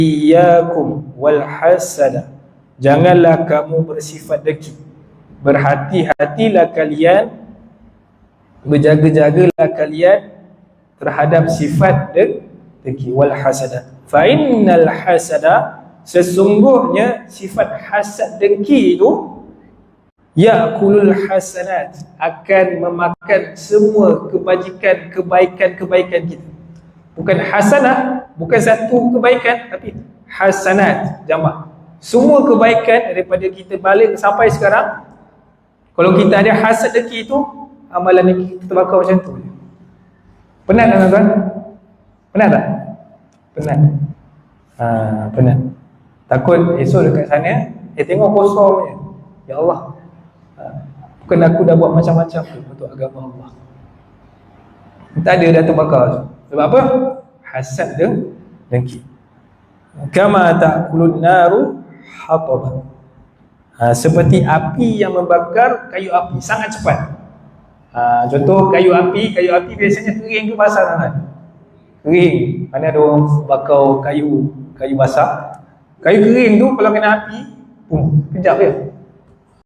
Iyyakum wal hasada, janganlah kamu bersifat dengki. Berhati-hatilah kalian, berjaga-jagalah kalian terhadap sifat dengki. Wal hasada, fa innal hasada, sesungguhnya sifat hasad dengki itu ya'kulul hasanat, akan memakan semua kebajikan, kebaikan-kebaikan kita. Bukan hasanah, bukan satu kebaikan, tapi hasanat, jamak. Semua kebaikan daripada kita balik sampai sekarang, kalau kita ada hasad dengki itu, amalan ni kita bakal macam tu. Penat tak tuan-tuan? Penat tak? Penat. Penat. Takut esok dekat sana, tengok kosong je. Ya Allah, bukan aku dah buat macam-macam untuk agama Allah. Tak ada dah terbakar. Sebab apa? Hasad dengki. Kama ta'kulun naru hataba, seperti api yang membakar kayu api sangat cepat. Contoh kayu api biasanya kering ke basah sangat? Kering. Mana ada orang bakar kayu basah. Kayu kering tu kalau kena api, kejap je.